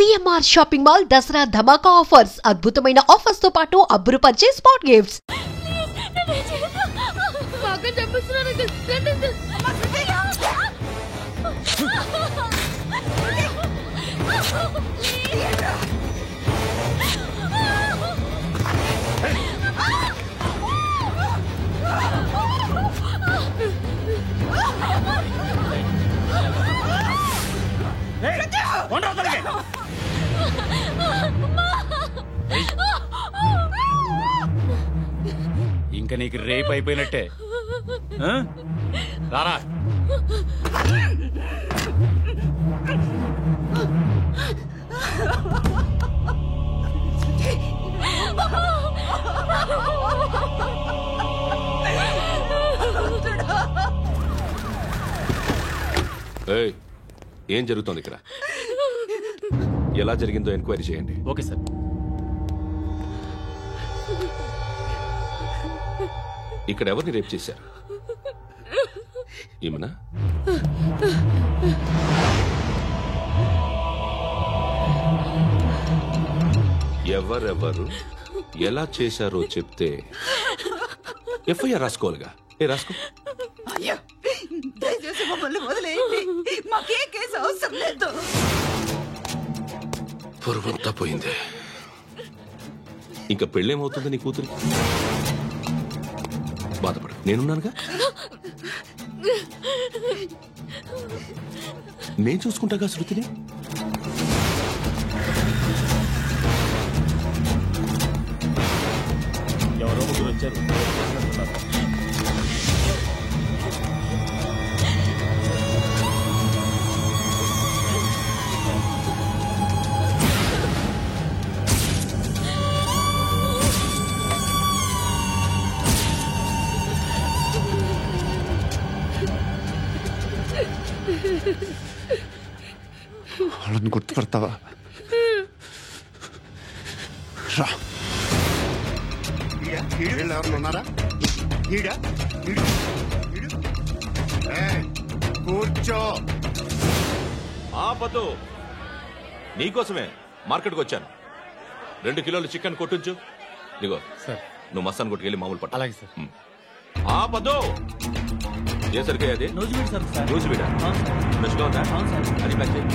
CMR shopping mall Dasara ధమాకా offers. అద్భుతమైన offers తో పాటు అబ్బురుపరిచే స్పాట్ గిఫ్ట్స్. ఇంకా నీకు రేపు అయిపోయినట్టే. రారా ఏం జరుగుతోంది ఇక్కడ? ఎలా జరిగిందో ఎంక్వైరీ చేయండి. Okay sir. ఇక్కడ ఎవరిని రేప్ చేశారు? ఈమెనా? ఎవరెవరు ఎలా చేశారో చెప్తే ఎఫ్ఐఆర్ రాసుకోవాలిగా. రాసుకో. దయచేసి మమ్మల్ని వదిలేయండి, మాకే కేసు అవసరం లేదు. పొరువంతా పోయింది. ఇంకా పెళ్ళేమవుతుంది నీ కూతురికి? బాధపడు, నేనున్నానుగా. నేను చూసుకుంటాగా శృతిని. ఎవరో ముగ్గురు వచ్చారు. వాళ్ళని గుర్తుపడతావా? రా. ఎవరు ఉన్నారా? కూర్చో. ఆపదు. నీకోసమే మార్కెట్కి వచ్చాను. 2 కిలోలు చికెన్ కొట్టించు. ఇదిగో సార్, నువ్వు మసాన్ కొట్టుకెళ్ళి మామూలు పట్టు. అలాగే సార్. ఆపదు. ఏ సరికి అది? నూజివీడు సార్. నూజివీడా? ఫ్రెష్గా ఉందా? అది ప్యాక్ చేయి.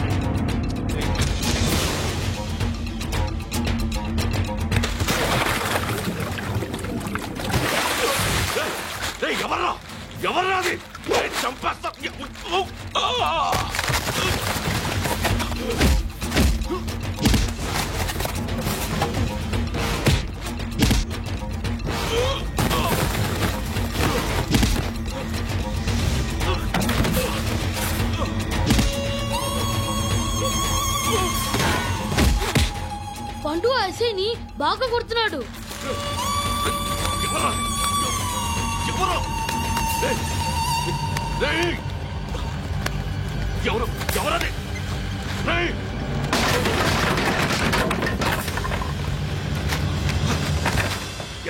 ఎవర్రా? ఎవర్రా అది? చంపేస్తా. పండు ఐసేని బాగా కొడుతున్నాడు. ఎవరది?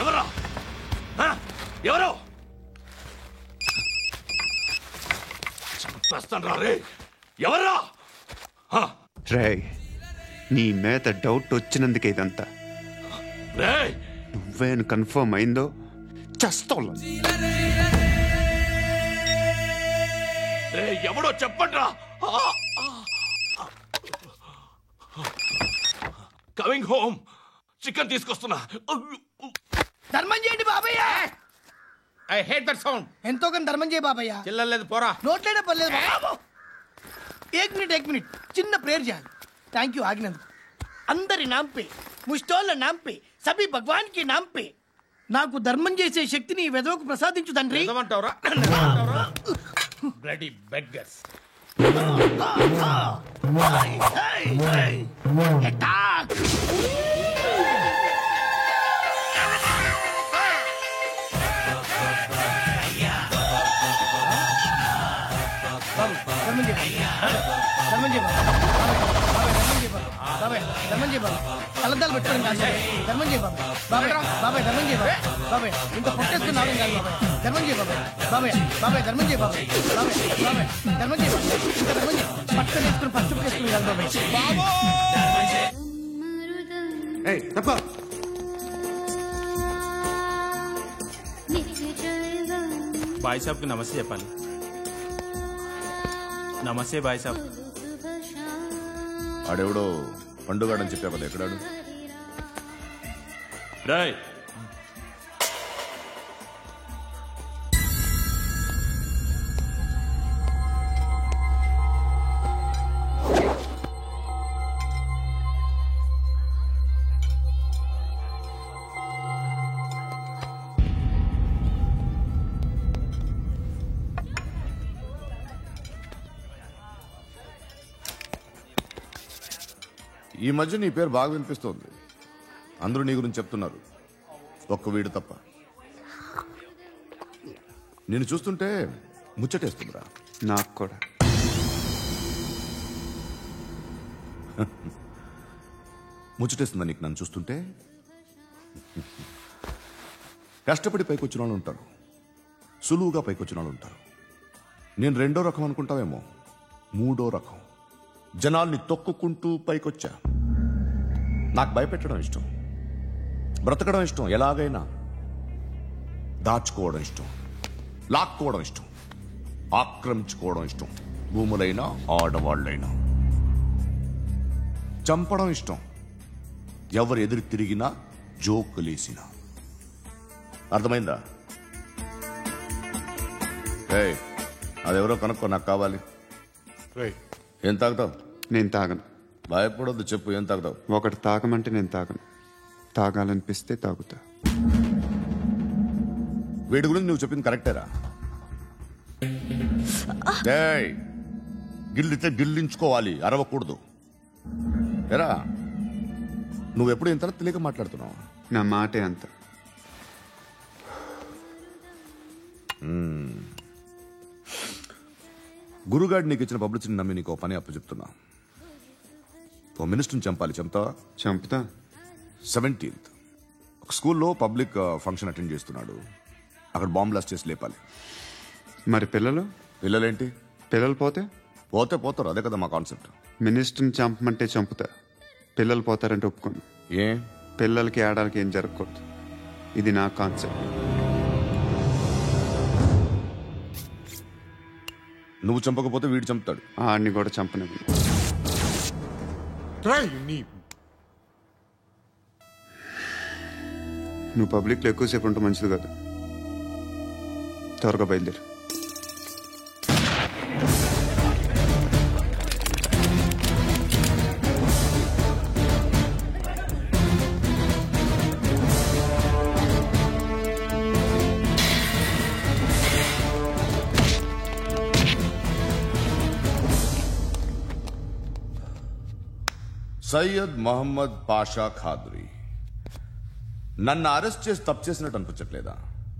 ఎవరా? ఎవరు? చంపేస్తాను రా రే. ఎవరా? రే, నీ మీద డౌట్ వచ్చినందుకే ఇదంతా. నువ్వేను కన్ఫర్మ్ అయిందో చేస్తావు. ఎవడో చెప్పండ్రా. Coming home. చికెన్ తీసుకొస్తున్నా. ధర్మం చేయండి బాబయ్య. I hate that sound. ఎంతో కానీ ధర్మం చేయ బాబయ్య. చిల్లలేదు పోరా. నోట్లేడే పర్లేదు బాబు. एक मिनट చిన్న ప్రేయర్ చేయాలి. థ్యాంక్ యూ ఆగినందుకు. అందరి నామ్ పే, ముష్టోళ్ళ నామ్ పే, సభీ భగవాన్ కి నామ్ పే నాకు ధర్మం చేసే శక్తిని ఈ వెదవకు ప్రసాదించు తండ్రి. Bloody beggars. కలద్దాలు పెట్టుకోండి ధర్మం చేయ బాబాయ్. బాబాయ్ ధర్మం చేయ బాబాయ్. ఇంత పొట్టేసుకున్నావు కాదు బాబాయ్. ధర్మం చేయ బాబాయ్. బాబాయ్ ధర్మం చేయ బాబాయ్. బాబాయ్ ధర్మం చేయ. ఇంకా ధర్మం చేయ. పట్టు వేసుకుని పట్టు వేసుకుని కాదు బాబాయ్. తప్ప బాయ్ సాబ్కి నమస్తే చెప్పాలి. నమస్తే బాయ్ సాబ్. ఆడెవడో పండుగాడని చెప్పా కదా, ఎక్కడాడు? రాయ్ ఈ మధ్య నీ పేరు బాగా వినిపిస్తోంది. అందరూ నీ గురించి చెప్తున్నారు, ఒక్క వీడు తప్ప. నేను చూస్తుంటే ముచ్చటేస్తుందిరా. నాకు కూడా. ముచ్చటేస్తుందా నీకు నన్ను చూస్తుంటే? కష్టపడి పైకొచ్చిన వాళ్ళు ఉంటారు, సులువుగా పైకొచ్చిన వాళ్ళు ఉంటారు. నేను రెండో రకం అనుకుంటావేమో, మూడో రకం. జనాల్ని తొక్కుకుంటూ పైకొచ్చా. నాకు భయపెట్టడం ఇష్టం, బ్రతకడం ఇష్టం, ఎలాగైనా దాచుకోవడం ఇష్టం, లాక్కోవడం ఇష్టం, ఆక్రమించుకోవడం ఇష్టం. భూములైనా ఆడవాళ్ళైనా చంపడం ఇష్టం, ఎవరు ఎదురు తిరిగినా జోకులేసినా. అర్థమైందా? అదెవరో కనుక్కో, నాకు కావాలి. ఏం తాగుతావు? నేను తాగను. భయపడొద్దు, చెప్పు ఏం తాగుతావు? ఒకటి తాగమంటే నేను తాగను. తాగాలనిపిస్తే తాగుతా. వీడి గురించి నువ్వు చెప్పింది కరెక్టేరా? గిల్లితే గిల్లించుకోవాలి, అరవకూడదు. ఎరా, నువ్వెప్పుడు ఇంత తెలియక మాట్లాడుతున్నావు? నా మాటే అంత. గురుగాడు నీకు ఇచ్చిన పబ్లిసిటీని నమ్మి నీకు పని అప్పు చెప్తున్నా. ఓ మినిస్టర్ని చంపాలి, చంపుతావా? చంపుతా. 17th ఒక స్కూల్లో పబ్లిక్ ఫంక్షన్ అటెండ్ చేస్తున్నాడు. అక్కడ బాంబ్ బ్లాస్ట్ చేసి లేపాలి. మరి పిల్లలు? పిల్లలేంటి? పిల్లలు పోతే పోతారు, అదే కదా మా కాన్సెప్ట్. మినిస్టర్ని చంపమంటే చంపుతా, పిల్లలు పోతారంటే ఒప్పుకోను. ఏ? పిల్లలకి ఆడాలకి ఏం జరగకూడదు. ఇది నా కాన్సెప్ట్. నువ్వు చంపకపోతే వీడు చంపుతాడు. ఆడిని కూడా చంపనివ్వను. నువ్వు పబ్లిక్లో ఎక్కువసేపు ఉంటే మంచిది కాదు. త్వరగా బయలుదేరు. సయ్యద్ మహమ్మద్ పాషా ఖాద్రీ. నన్ను అరెస్ట్ చేసి తప్పు చేసినట్టు అనిపించట్లేదా?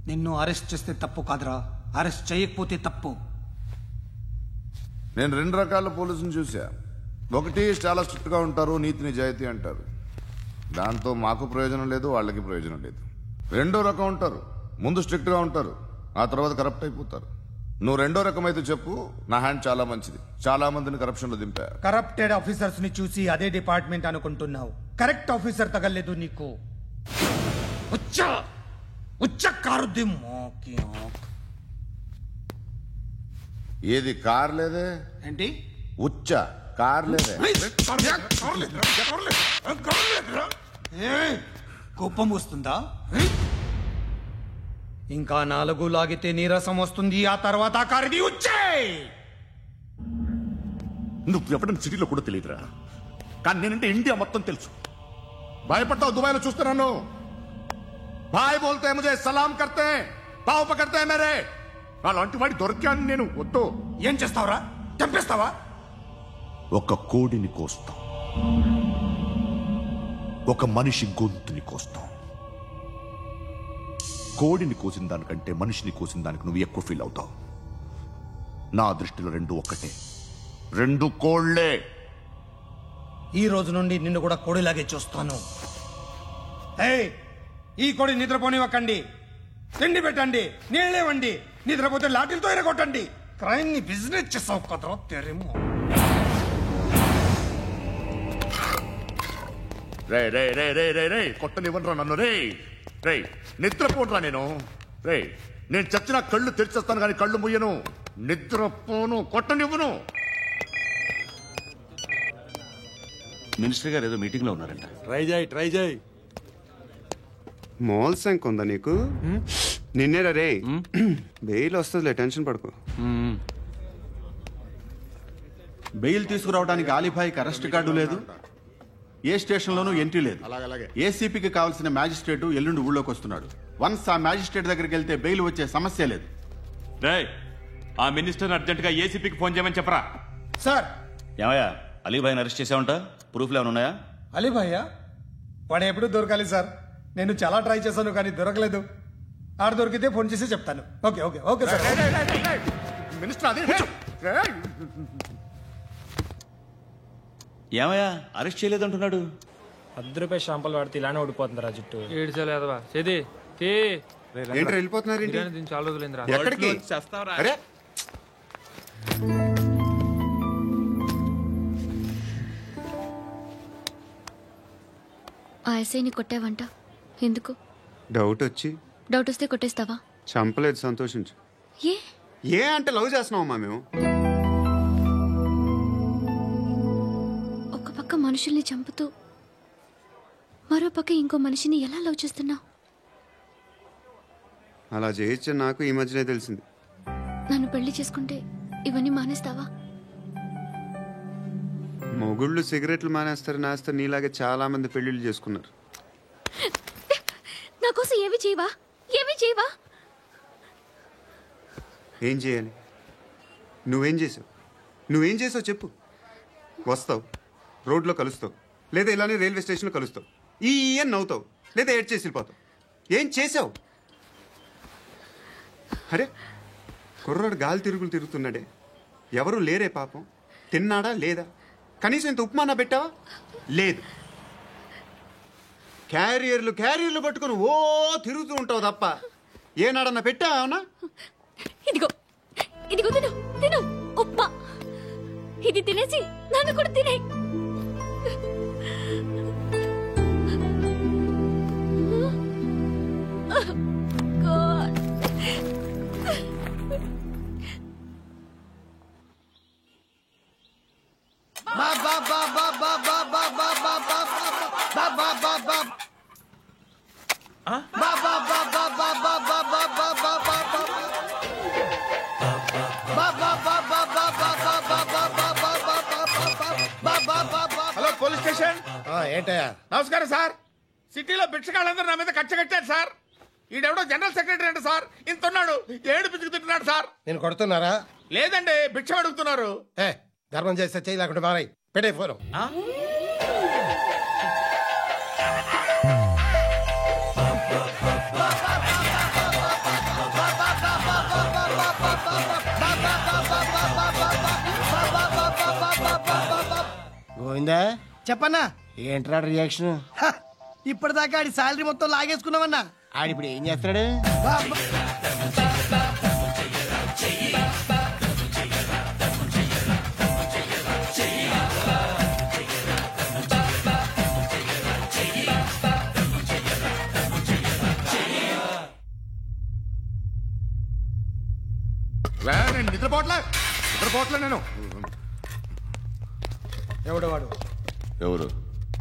నిన్ను అరెస్ట్ చేస్తే తప్పు కాదురా, అరెస్ట్ చేయకపోతే తప్పు. నేను 2 రకాల పోలీసుని చూసా. ఒకటి చాలా స్ట్రిక్ట్ గా ఉంటారు, నీతి నిజాయితీ అంటారు. దాంతో మాకు ప్రయోజనం లేదు, వాళ్ళకి ప్రయోజనం లేదు. రెండో రకం ఉంటారు, ముందు స్ట్రిక్ట్ గా ఉంటారు, ఆ తర్వాత కరప్ట్ అయిపోతారు. నువ్వు రెండో రకం అయితే చెప్పు, నా హ్యాండ్ చాలా మంచిది. చాలా మందిని కరప్షన్ లో దింపా. కరప్టెడ్ ఆఫీసర్స్ ని చూసి అదే డిపార్ట్మెంట్ అనుకుంటున్నావు. కరెక్ట్ ఆఫీసర్ తగలేదు నీకు. ఏది కార్ లేదే? ఏంటి? ఉచ్చ కార్ లేదే? కోపం వస్తుందా? ఇంకా 4 లాగితే నీరసం వస్తుంది, ఆ తర్వాత కారిది ఉచ్చే. నువ్వు ఎప్పుడైనా సిటీలో కూడా తెలియదురా, కానీ నేనంటే ఇండియా మొత్తం తెలుసు. భయపడతావు? దుబాయ్లో చూస్తున్నాను. భాయ్ బోల్తే ముజే సలాం కర్తే, పావు పకడ్తే మేరే. అలాంటి వాడి దొరికాను నేను. వద్దు. ఏం చేస్తావురా? చంపేస్తావా? ఒక కోడిని కోస్తాం, ఒక మనిషి గొంతుని కోస్తాం. కోడిని కోసిన దానికంటే మనిషిని కోసిన దానికి నువ్వు ఎక్కువ ఫీల్ అవుతావు. నా దృష్టిలో 2 ఒక్కటే, 2 కోళ్లే. ఈ రోజు నుండి నిన్ను కూడా కోడిలాగే చూస్తాను. ఈ కోడి నిద్రపోనివ్వకండి, తిండి పెట్టండి, నీళ్ళేవండి. నిద్రపోతే లాఠీలతో ఎరగొట్టండి. క్రైమ్ ని బిజినెస్ చేసావు కదరా తెరేమో. రే రే రే రే రే రే కొట్టనివ్వనరా నన్ను రే రే నిద్రపోనరా నేను చచ్చిన కళ్ళు తెరిచేస్తాను కానీ కళ్ళు ముయ్యను, నిద్రపోను, కొట్టనివ్వను. మినిస్టర్ గారు ఏదో మీటింగ్ లో ఉన్నారంట. ట్రై చేయి. మోల్ సంక్ ఉందా నీకు? నిన్నేరా రే. బెయిల్ వస్తుందిలే, టెన్షన్ పడుకో. బెయిల్ తీసుకురావడానికి ఆలిభాయికి అరెస్ట్ కార్డు లేదు, ఏ స్టేషన్లోనూ ఎంట్రీ లేదు. ఏసీపీకి కావాల్సిన మ్యాజిస్ట్రేట్ ఎల్లుండి ఊళ్ళోకి వస్తున్నాడు. వన్స్ ఆ మ్యాజిస్ట్రేట్ దగ్గరికి వెళ్తే బెయిల్ వచ్చే సమస్య లేదు. ఆ మినిస్టర్ అర్జెంట్ గా ఏసీపీకి ఫోన్ చేయమని చెప్పరా. సార్. ఏమయ్యా అలీభాయిని అరెస్ట్ చేసావంట? ప్రూఫ్లు ఏమైనా ఉన్నాయా? అలీభాయ్యా వాడు ఎప్పుడు దొరకాలి సార్. నేను చాలా ట్రై చేశాను కానీ దొరకలేదు. ఆడ దొరికితే ఫోన్ చేసి చెప్తాను. Okay okay okay sir. Minister అదే ఏమయ్యా అరెస్ట్ చేయలేదంటున్నాడు? ₹10 షాంపుల్ వాడితే ఇలానే ఓడిపోతుందిరా జుట్టు. ఏడ్చలేదవా చేది ఏంటి వెళ్ళిపోతున్నారు? చాలా రోజులైందిరా. ఎక్కడికి? అరే ఆ ఎస్ఐని కొట్టావంట, ఎందుకు? డౌట్ వచ్చి. డౌట్ వస్తే కొట్టేస్తావా? చంపలేదు, సంతోషించు. ఏ ఏ అంటే లవ్ చేస్తున్నావమ్మా మేము. ఒక పక్క మనుషుల్ని చంపుతూ మరో పక్క ఇంకో మనిషిని ఎలా లవ్ చేస్తున్నావు? అలా చేయొచ్చని నాకు ఈ మధ్యనే తెలిసింది. నన్ను పెళ్లి చేసుకుంటే ఇవన్నీ మానేస్తావా? మొగుళ్ళు సిగరెట్లు మానేస్తారు, నీలాగే చాలా మంది పెళ్లిళ్ళు చేసుకున్నారు. నా కోసం ఏమి చేయవా? ఏమి చేయవా? ఏం చేయాలి? నువ్వేం చేసావు చెప్పు. వస్తావు, రోడ్లో కలుస్తావు, లేదా ఇలానే రైల్వే స్టేషన్లో కలుస్తావు, ఈ అని నవ్వుతావు, లేదా ఏడ్ చేసి వెళ్ళిపోతావు. ఏం చేసావు? అరే కుర్రాడు గాలి తిరుగుతున్నాడే, ఎవరు లేరే పాపం. తిన్నాడా లేదా? కనీసం ఇంత ఉప్మానా పెట్టావా? లేదు. క్యారియర్లు పట్టుకుని ఓ తిరుగుతూ ఉంటావు తప్ప ఏనాడన్నా పెట్టావా? ఇదిగో ఇదిగో తిను తిను ఉప్మా. ఇది తినేసి నన్ను కూడా తినే. Hello police station. ఏంటయ్యా? నమస్కారం సార్. సిటీలో భిక్షగాళ్ళందరూ నా మీద కట్టారు సార్. ఈడెవడో జనరల్ సెక్రటరీ అంట సార్. ఇంత ఉన్నాడు, ఏడు పిచ్చుకు తింటున్నాడు సార్. నేను కొడుతున్నారా? లేదండి, భిక్ష అడుగుతున్నారు. ధర్మం చేస్తే చేయి, లేకుండా మారాయి. పెట్టే ఫోను. గోవిందా చెప్పన్నా. ఏంట్రా రియాక్షన్? ఇప్పటిదాకా ఆడి శాలరీ మొత్తం లాగేసుకున్నామన్నా. ఆడిప్పుడు ఏం చేస్తున్నాడు? నేను నిద్రపోవట్లే నేను. ఎవడు వాడు? ఎవరు?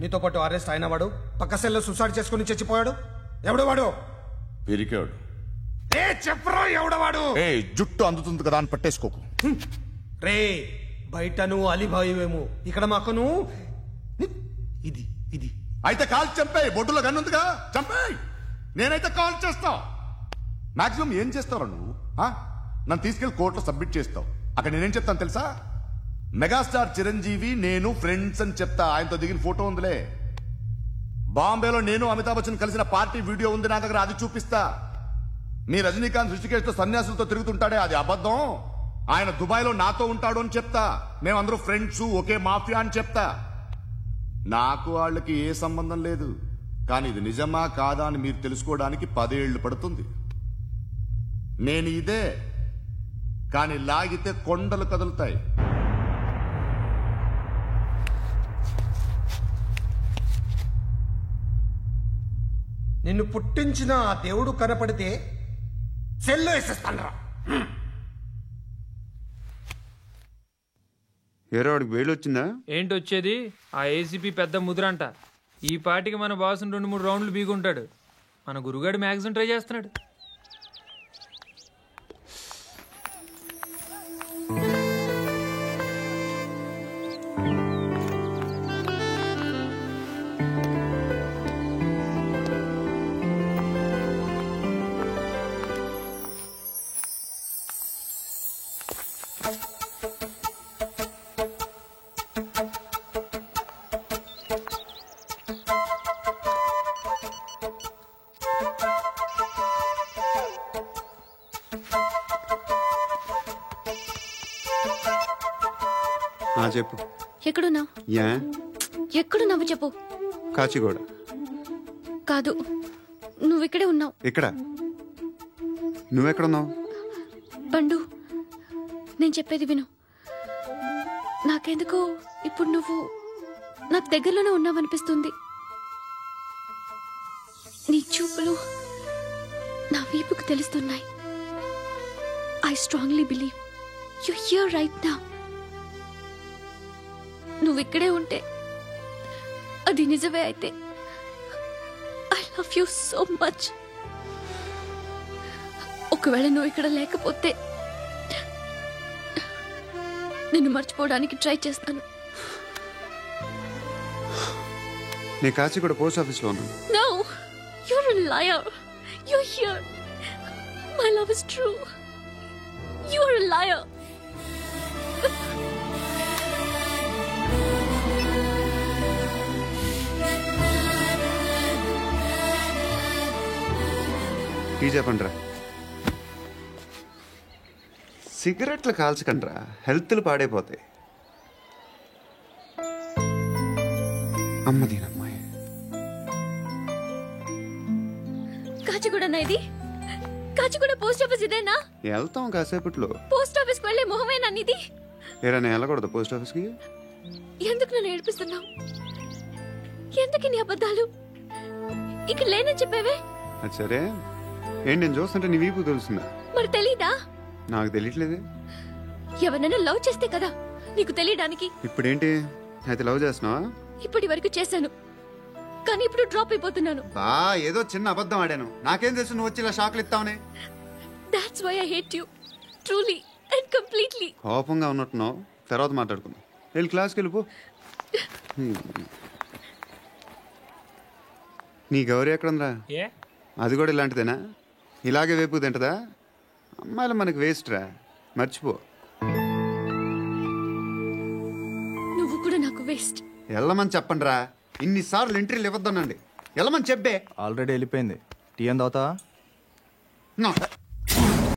నీతో పాటు అరెస్ట్ అయిన వాడు, పక్క సెల్లో సూసైడ్ చేసుకుని చచ్చిపోయాడు. ఎవడు వాడు? పిరికాడు. చెప్పరా ఎవడవాడు? జుట్టు అందుతుంది కదా అని పట్టేసుకోకు. రే బయట నువ్వు అలీభాయివేమో, ఇక్కడ మాకు నువ్వు ఇది ఇది. అయితే కాల్ చంపేయి, బొడ్డులో గన్నుందిగా చంపేయి. నేనైతే కాల్ చేస్తా. మాక్సిమం ఏం చేస్తావు నువ్వు? నన్ను తీసుకెళ్లి కోర్టులో సబ్మిట్ చేస్తావు. అక్కడ నేనేం చెప్తాను తెలుసా? మెగాస్టార్ చిరంజీవి నేను ఫ్రెండ్స్ అని చెప్తా. ఆయనతో దిగిన ఫోటో ఉందిలే. బాంబేలో నేను అమితాబ్ బచ్చన్ కలిసిన పార్టీ వీడియో ఉంది నా దగ్గర, అది చూపిస్తా. మీ రజనీకాంత్ ఋషికేశ్తో సన్యాసులతో తిరుగుతుంటాడే, అది అబద్ధం. ఆయన దుబాయ్లో నాతో ఉంటాడు అని చెప్తా. మేమందరూ ఫ్రెండ్స్, ఒకే మాఫియా అని చెప్తా. నాకు వాళ్ళకి ఏ సంబంధం లేదు. కానీ ఇది నిజమా కాదా అని మీరు తెలుసుకోవడానికి 10 ఏళ్లు పడుతుంది. నేను ఇదే, కానీ లాగితే కొండలు కదులుతాయి. నిన్ను పుట్టించిన ఆ దేవుడు కనపడితే సెల్లో వేసేస్తాను. ఏరో వాడికి బెయిల్ వచ్చిందా? ఏంటి వచ్చేది? ఆ ఏసీపీ పెద్ద ముద్రంట. ఈ పాటికి మన బాసుని 2-3 రౌండ్లు బీగుంటాడు. మన గురుగాడు మ్యాగజైన్ ట్రై చేస్తున్నాడు. చెప్పు. ఎక్కడున్నావు? ఎక్కడున్నావు చెప్పు. కాచిగూడ. కాదు, నువ్వు ఇక్కడే ఉన్నావు. ఇక్కడ నువ్వెక్కడున్నావు? బండు, నేను చెప్పేది విను. నాకెందుకో ఇప్పుడు నువ్వు నాకు దగ్గరలోనే ఉన్నావనిపిస్తుంది. నీ చూపులు నా వీపుకు తెలుస్తున్నాయి. I strongly believe you here right now. నువ్వు ఇక్కడే ఉంటే అది నిజమే అయితే I love you so much. ఒకవేళ నువ్వు ఇక్కడ లేకపోతే నిన్ను మర్చిపోవడానికి ట్రై చేస్తాను. నేను కాచిగూడ పోస్ట్ ఆఫీస్లో ఉన్నాను. No, you're a liar. You're here. My love is true. You're a liar. Tea చెప్పండిరా. సిగరెట్లు కాల్చకండ్రా, హెల్త్లు పాడైపోతాయి. అమ్మదీనమ్మాయి. కాచిగూడనా ఇది? కాచిగూడ పోస్ట్ ఆఫీస్ ఇదేనా? వెళ్తాం కాసేపట్లో. పోస్ట్ ఆఫీస్ కి వెళ్ళే మొహమేనా నీది? ఏరా నేను వెళ్ళకూడదు పోస్ట్ ఆఫీస్కి? ఎందుకు నన్ను ఏడిపిస్తున్నావు? ఎందుకు నీ అబద్ధాలు? ఇక్కడ లేనని చెప్పేవే. అది సరే, ఏంటి నేను చూస్తుంటే నీ వీపు తెలుస్తుందా? మరి తెలీదా? నాకు తెలియట్లేదే. ఎవరైనా లవ్ చేస్తే కదా నీకు తెలియడానికి. ఇప్పుడేంటి అయితే లవ్ చేస్తున్నావా? ఇప్పటి వరకు చేశాను, కానీ ఇప్పుడు డ్రాప్ అయిపోతున్నాను. బా ఏదో చిన్న అబద్ధం ఆడాను. నాకేం తెలుసు నువ్వు వచ్చి ఇలా షాక్లు ఇస్తావనే. That's why I hate you. Truly and completely. కోపంగా ఉన్నట్టున్నావు, తర్వాత మాట్లాడుకుందాం. వెళ్ళి క్లాస్కి వెళ్ళిపో. నీ గౌరీ ఎక్కడుందిరా? ఏ అది కూడా ఇలాంటిదేనా? ఇలాగే వేపు తింటదా? అమ్మాయిలు మనకి వేస్ట్ రా, మర్చిపో. నువ్వు కూడా నాకు వేస్ట్. వెళ్ళమని చెప్పండి రా. ఇన్నిసార్లు ఎంట్రీలు ఇవ్వద్దనండి. వెళ్ళమని చెప్పే. ఆల్రెడీ వెళ్ళిపోయింది. టీ అని తాగుతావా?